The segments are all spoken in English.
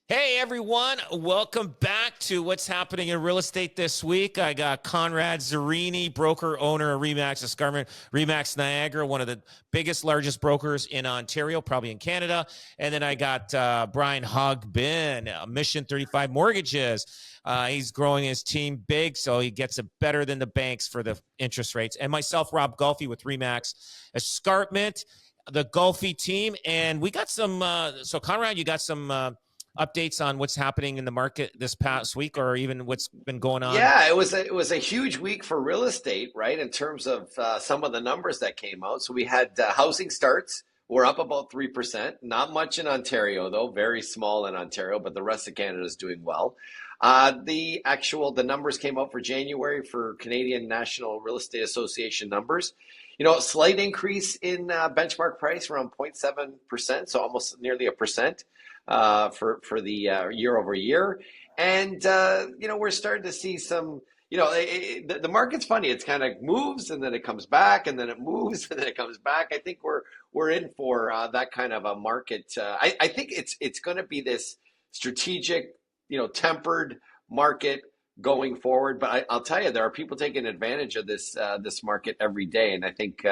Hey everyone, welcome back to what's happening in real estate this week. I got Conrad Zurini, broker, owner of REMAX, Escarpment REMAX Niagara, one of the biggest, largest brokers in Ontario, probably in Canada. And then I got Brian Hogben, Mission 35 Mortgages. He's growing his team big, so he gets it better than the banks for the interest rates. And myself, Rob Golfi with REMAX Escarpment, the Golfi Team. And we got some, so Conrad, you got some updates on what's happening in the market this past week, or even what's been going on? Yeah, it was a huge week for real estate, right? In terms of some of the numbers that came out. So we had housing starts were up about 3%. Not much in Ontario though, very small in Ontario, but the rest of Canada is doing well. The numbers came out for January for Canadian National Real Estate Association numbers. A slight increase in benchmark price, around 0.7%, so almost nearly a percent for the year over year. And we're starting to see some. The market's funny. It's kind of moves and then it comes back, and then it moves and then it comes back. I think we're in for that kind of a market. I think it's going to be this strategic, tempered market going forward. But I'll tell you, there are people taking advantage of this market every day, and I think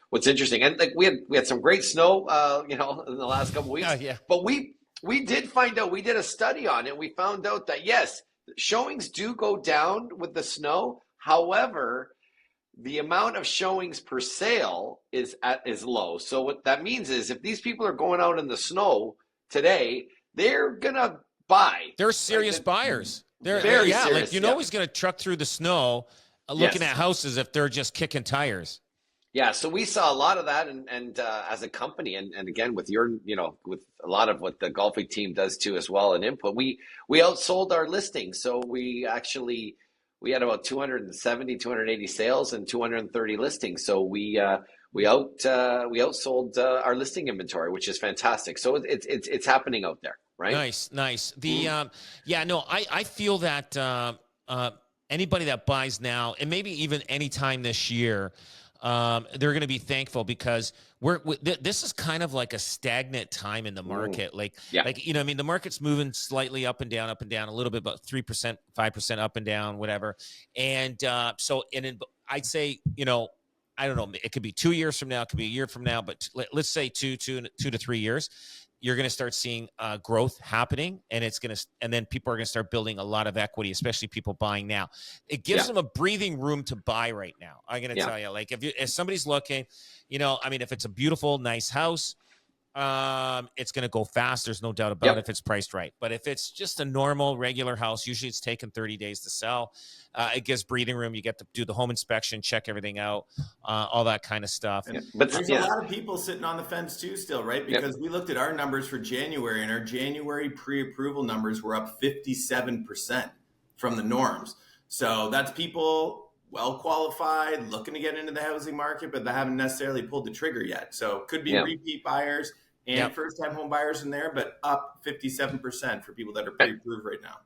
what's interesting, and like we had some great snow, in the last couple of weeks. Yeah. But we did find out. We did a study on it. We found out that yes, showings do go down with the snow. However, the amount of showings per sale is low. So what that means is, if these people are going out in the snow today, they're gonna buy. They're serious buyers. They're very serious. He's going to truck through the snow looking at houses if they're just kicking tires. Yeah, so we saw a lot of that, and as a company, and again with your, with a lot of what the Golfi team does too as well, and input, we outsold our listings. So we had about 280 sales and 230 listings. So we outsold our listing inventory, which is fantastic. So it's happening out there, right? Nice. I feel that anybody that buys now, and maybe even any time this year, they're going to be thankful, because this is kind of like a stagnant time in the market. The market's moving slightly up and down, a little bit, about 3%, 5% up and down, whatever. And I'd say, I don't know, it could be 2 years from now, it could be a year from now, but let's say two to 3 years. You're going to start seeing growth happening, and then people are going to start building a lot of equity, especially people buying now. It gives them a breathing room to buy right now. I'm going to tell you, like if somebody's looking, if it's a beautiful, nice house, it's going to go fast. There's no doubt about it if it's priced right. But if it's just a normal, regular house, usually it's taken 30 days to sell. It gives breathing room. You get to do the home inspection, check everything out, all that kind of stuff. But there's a lot of people sitting on the fence too still, right? Because we looked at our numbers for January, and our January pre-approval numbers were up 57% from the norms. So that's people well qualified, looking to get into the housing market, but they haven't necessarily pulled the trigger yet. So could be repeat buyers and first-time home buyers in there, but up 57% for people that are pre-approved right now.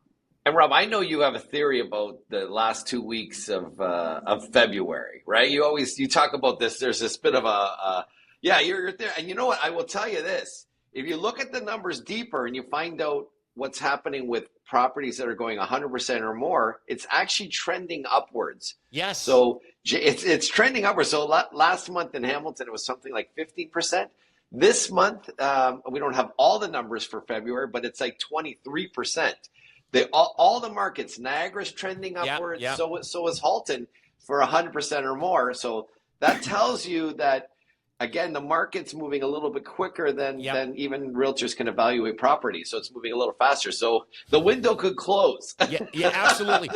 And Rob, I know you have a theory about the last 2 weeks of February, right? You talk about this. There's this bit of you're there. And you know what? I will tell you this: if you look at the numbers deeper and you find out what's happening with properties that are going 100% or more, it's actually trending upwards. Yes. So it's trending upwards. So last month in Hamilton, it was something like 15%. This month, we don't have all the numbers for February, but it's like 23%. All the markets, Niagara's trending upwards. So is Halton for 100% or more. So that tells you that, again, the market's moving a little bit quicker than even realtors can evaluate property. So it's moving a little faster. So the window could close. Yeah, absolutely.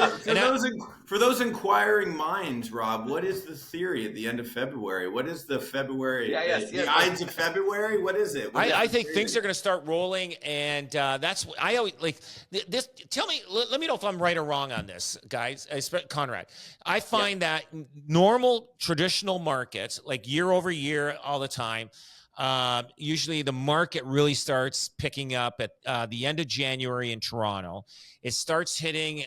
For those inquiring minds, Rob, what is the theory at the end of February? What is the February? The Ides of February? What is it? I think things are going to start rolling, and that's I always like this. Tell me, let me know if I'm right or wrong on this, guys. Conrad, I find that normal traditional markets, like year over year, all the time, usually the market really starts picking up at the end of January in Toronto. It starts hitting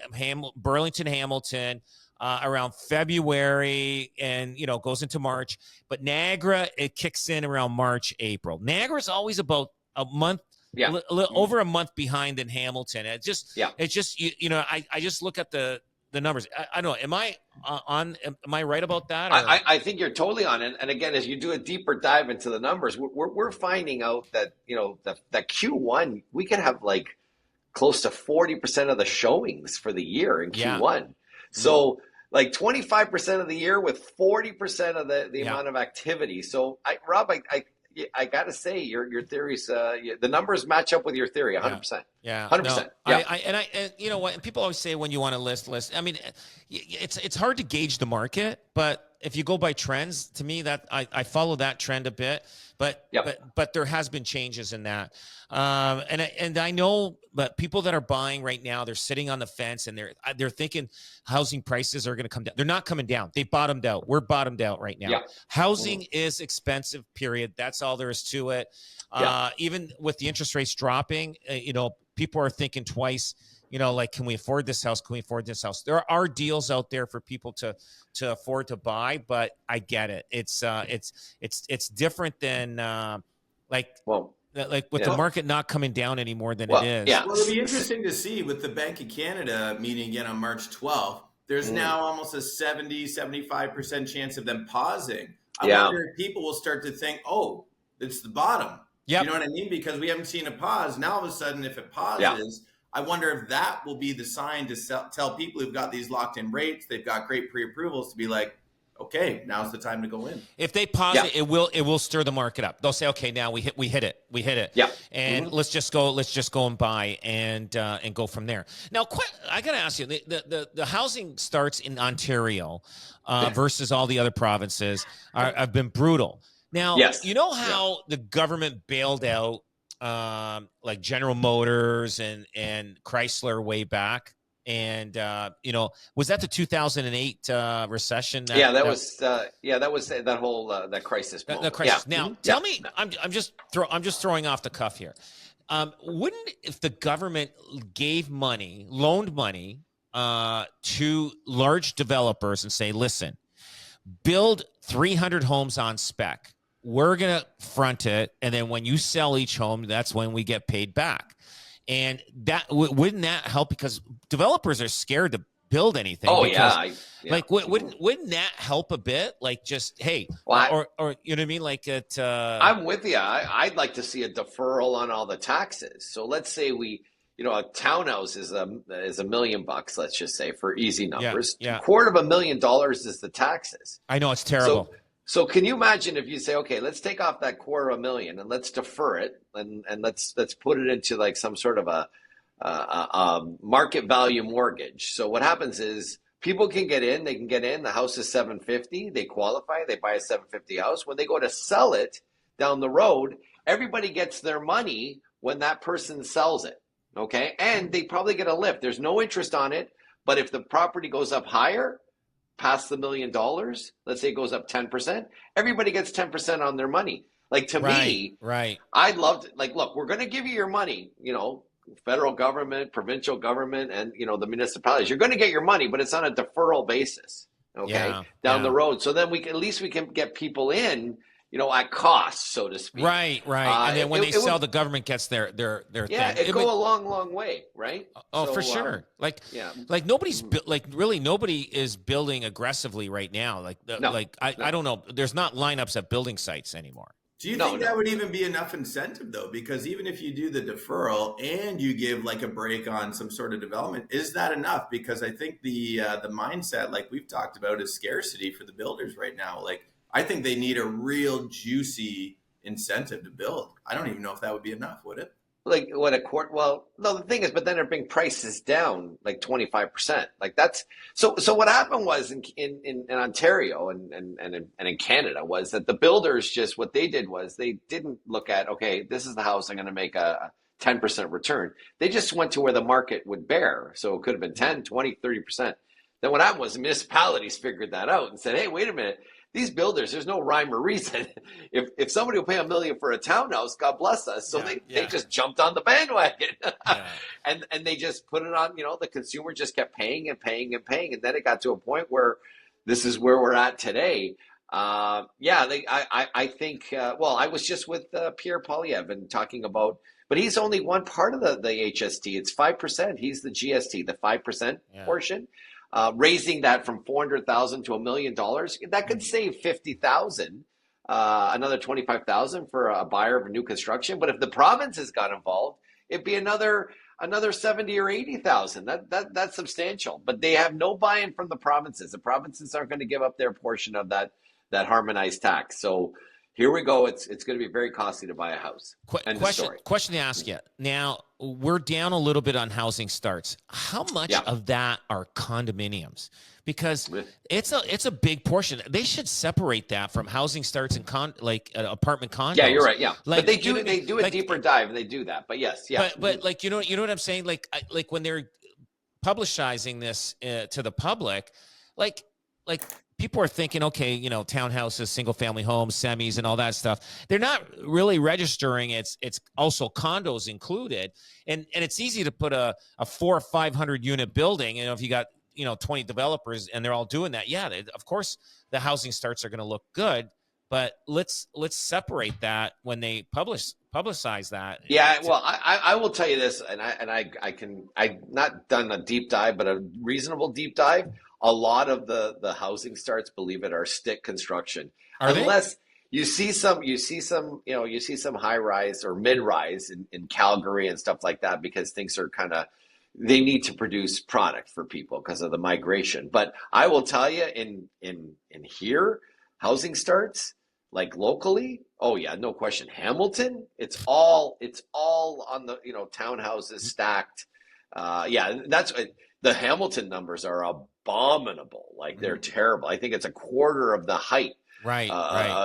Burlington, Hamilton around February, and goes into March. But Niagara, it kicks in around March, April. Niagara is always about a month Yeah. over a month behind in Hamilton. It just, you know, I just look at the numbers. I don't know. Am I right about that? Or? I think you're totally on it. And again, as you do a deeper dive into the numbers, we're finding out that, you know, that Q1, we can have like close to 40% of the showings for the year in Q1. So like 25% of the year with 40% of the amount of activity. So Rob, I got to say your theories, the numbers match up with your theory 100%. Yeah. 100%. No, and you know what, and people always say when you want to list. I mean, it's hard to gauge the market, but if you go by trends, to me that I follow that trend a bit, but there has been changes in that. And I know, but people that are buying right now, they're sitting on the fence and they're thinking housing prices are going to come down. They're not coming down. They bottomed out. We're bottomed out right now. Housing is expensive, period. That's all there is to it. Even with the interest rates dropping, you know, people are thinking twice, you know, like, can we afford this house? Can we afford this house? There are deals out there for people to afford to buy, but I get it. It's different than with the market not coming down any more than it is. Well, it'll be interesting to see with the Bank of Canada meeting again on March 12th. There's now almost a 70-75% chance of them pausing. I wonder if people will start to think, oh, it's the bottom. You know what I mean? Because we haven't seen a pause. Now, all of a sudden, if it pauses, I wonder if that will be the sign to tell people who've got these locked-in rates, they've got great pre-approvals, to be like, okay, now's the time to go in. If they pause it, it will stir the market up. They'll say, okay, now we hit it. Yeah. And let's just go and buy and go from there. Now, I got to ask you, the housing starts in Ontario versus all the other provinces have been brutal. Now, you know how the government bailed out like General Motors and Chrysler way back? And you know, was that the 2008 recession? That was that whole that crisis. The crisis. Now, tell me, I'm just throwing off the cuff here. Wouldn't, if the government loaned money to large developers and say, listen, build 300 homes on spec. We're gonna front it, and then when you sell each home, that's when we get paid back. And that wouldn't that help, because developers are scared to build anything. Like wouldn't that help a bit? Like, just or you know what I mean? Like it. I'm with you. I'd like to see a deferral on all the taxes. So let's say a townhouse is $1 million. Let's just say, for easy numbers, $250,000 is the taxes. I know, it's terrible. So can you imagine if you say, okay, let's take off that $250,000 and let's defer it and let's put it into like some sort of a market value mortgage. So what happens is people can get in, the house is $750,000, they qualify, they buy a $750,000 house. When they go to sell it down the road, everybody gets their money when that person sells it. Okay. And they probably get a lift. There's no interest on it, but if the property goes up higher, past the $1 million, let's say it goes up 10%, everybody gets 10% on their money. Like, to me, I'd love to, like, look, we're going to give you your money, you know, federal government, provincial government, and, you know, the municipalities. You're going to get your money, but it's on a deferral basis, down the road. So then at least we can get people in, you know, at cost, so to speak. Right. And then when they sell, the government gets their thing. It'd go a long way, right? Oh, so, for sure. Like nobody's nobody is building aggressively right now. I don't know. There's not lineups at building sites anymore. Do you think that would even be enough incentive, though? Because even if you do the deferral and you give like a break on some sort of development, is that enough? Because I think the mindset, like we've talked about, is scarcity for the builders right now. Like, I think they need a real juicy incentive to build. I don't even know if that would be enough, would it? Like what, a quarter? Well, no, the thing is, but then they're bringing prices down like 25%. Like that's so what happened was in Ontario and in Canada was that the builders just, what they did was they didn't look at, okay, this is the house, I'm going to make a 10% return. They just went to where the market would bear. So it could have been 10, 20, 30%. Then what happened was the municipalities figured that out and said, hey, wait a minute. These builders, there's no rhyme or reason. If somebody will pay $1 million for a townhouse, God bless us. So they just jumped on the bandwagon, and they just put it on. You know, the consumer just kept paying and paying and paying, and then it got to a point where this is where we're at today. I think. Well, I was just with Pierre Poilievre and talking about, but he's only one part of the HST. It's 5%. He's the GST, the 5% portion. Raising that from $400,000 to $1 million, that could save $50,000, another $25,000 for a buyer of a new construction. But if the provinces got involved, it'd be another 70 or 80,000. That's substantial. But they have no buy-in from the provinces. The provinces aren't going to give up their portion of that harmonized tax. So here we go. It's going to be very costly to buy a house. Question to ask you. Now, we're down a little bit on housing starts. How much of that are condominiums? Because it's a big portion. They should separate that from housing starts and apartment condos. Yeah, you're right. Yeah, but they do a deeper dive and they do that. But yes, yeah. But like you know what I'm saying? Like when they're publicizing this to the public, like people are thinking, okay, townhouses, single family homes, semis, and all that stuff. They're not really registering it's also condos included. And it's easy to put a 400 or 500 unit building. If you got 20 developers and they're all doing that, of course the housing starts are going to look good. But let's separate that when they publicize that. Yeah, well, I will tell you this, and I've not done a deep dive, but a reasonable deep dive. A lot of the housing starts, believe it, are stick construction. Unless you see some high rise or mid rise in Calgary and stuff like that, because things are they need to produce product for people because of the migration. But I will tell you, in here, housing starts like locally. Oh yeah, no question. Hamilton, it's all on the townhouses stacked. That's the Hamilton numbers are abominable. Like they're terrible. I think it's a quarter of the height. Right.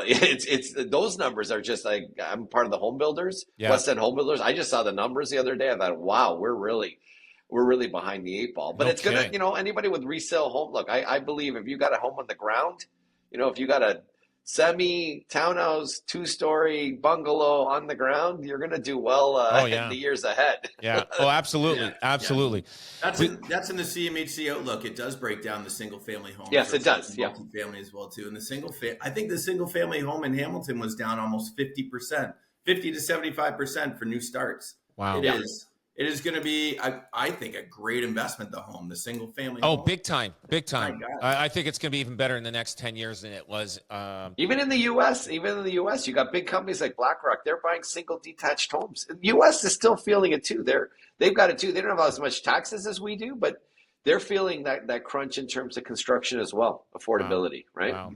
It's those numbers are just like, I'm part of the home builders, West End home builders. I just saw the numbers the other day. I thought, wow, we're really behind the eight ball. But it's gonna, anybody with resale home. Look, I believe if you got a home on the ground, if you got a semi townhouse 2-story bungalow on the ground, you're going to do well in the years ahead. Yeah. Oh, absolutely. Absolutely. That's in the CMHC outlook. It does break down the single family home. Yes, it does. Yeah. Multi-family as well too. And I think the single family home in Hamilton was down almost 50%, 50 to 75% for new starts. Wow. It is going to be, I think, a great investment, the home, the single family home. Oh, big time. I think it's going to be even better in the next 10 years than it was. Even in the U.S., you got big companies like BlackRock. They're buying single detached homes. The U.S. is still feeling it too. They've got it too. They don't have as much taxes as we do, but they're feeling that crunch in terms of construction as well, affordability, right? Wow.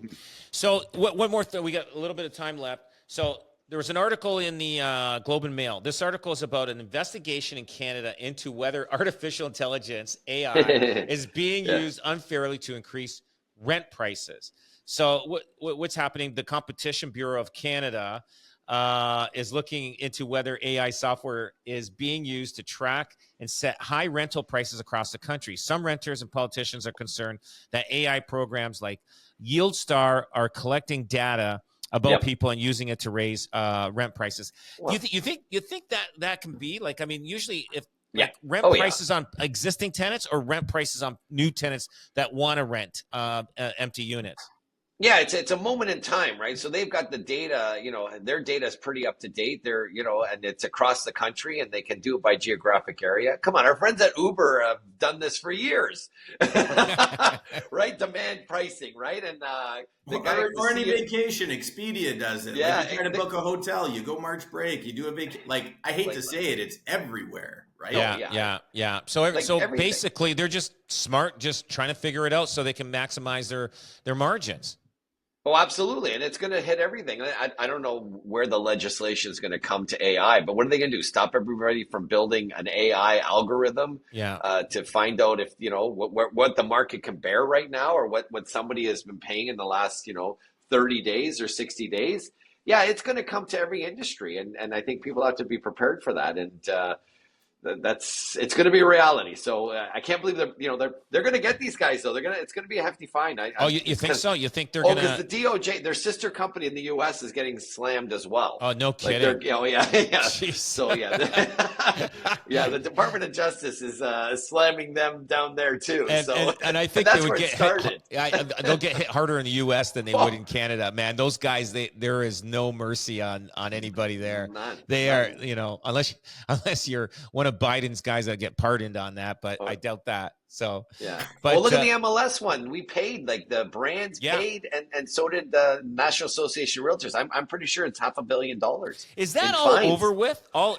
So one more thing. We got a little bit of time left. So there was an article in the Globe and Mail. This article is about an investigation in Canada into whether artificial intelligence, AI, is being used unfairly to increase rent prices. So what's happening? The Competition Bureau of Canada is looking into whether AI software is being used to track and set high rental prices across the country. Some renters and politicians are concerned that AI programs like YieldStar are collecting data about people and using it to raise rent prices. Well, you think that can be like, I mean, usually if rent prices on existing tenants or rent prices on new tenants that want to rent empty units? Yeah, it's a moment in time, right? So they've got the data, their data is pretty up to date. They're, and it's across the country and they can do it by geographic area. Come on, our friends at Uber have done this for years, right? Demand pricing, right? And or any vacation, Expedia does it. Yeah, like you try to book a hotel, you go March break, you do a like I hate to say it, it's everywhere, right? Yeah. So basically, they're just smart, just trying to figure it out so they can maximize their margins. Oh, absolutely. And it's going to hit everything. I don't know where the legislation is going to come to AI, but what are they going to do? Stop everybody from building an AI algorithm to find out if, what the market can bear right now or what somebody has been paying in the last, 30 days or 60 days? Yeah, it's going to come to every industry. And I think people have to be prepared for that. And, it's going to be a reality. So I can't believe they're going to get these guys though. It's going to be a hefty fine. You think so? You think they're going to? Because the DOJ, their sister company in the U.S. is getting slammed as well. Oh, no kidding. Yeah. Jeez. So yeah, the Department of Justice is slamming them down there too. And I think that's they would where get it started. they'll get hit harder in the U.S. than they would in Canada. Man, those guys, there is no mercy on anybody there. They are, unless you're one of Biden's guys that get pardoned on that, but I doubt that. So yeah, but well, look at the MLS one. We paid, like the brands paid, and so did the National Association of Realtors. I'm pretty sure it's $500 million. Is that all over with? All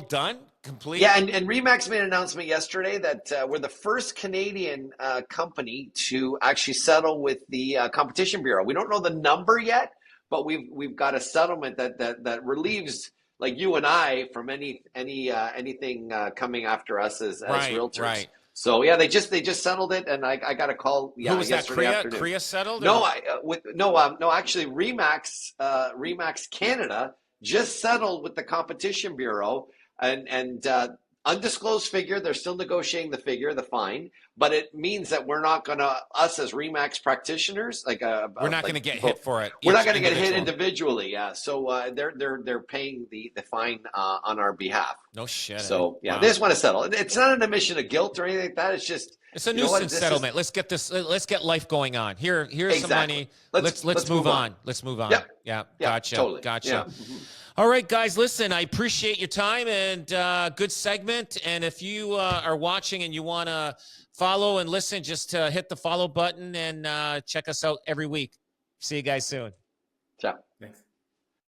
done? Complete? Yeah, and REMAX made an announcement yesterday that we're the first Canadian company to actually settle with the Competition Bureau. We don't know the number yet, but we've got a settlement that relieves, like, you and I from anything coming after us as realtors. Right. So yeah, they just settled it, and I got a call. Yeah, who was that? Korea settled? No, actually, REMAX Canada just settled with the Competition Bureau, and undisclosed figure. They're still negotiating the fine, but it means that we're not gonna, us as REMAX practitioners, we're not gonna get hit for it. We're not gonna get hit individually. Yeah, so they're paying the fine on our behalf. No shit. So yeah, They just want to settle. It's not an admission of guilt or anything like that. It's just a nuisance settlement. Let's get this. Let's get life going on. Here's some money. Let's move on. Let's move on. Yeah. Gotcha. Totally. Gotcha. Yeah. All right, guys, listen, I appreciate your time and good segment. And if you are watching and you want to follow and listen, just hit the follow button and check us out every week. See you guys soon. Ciao.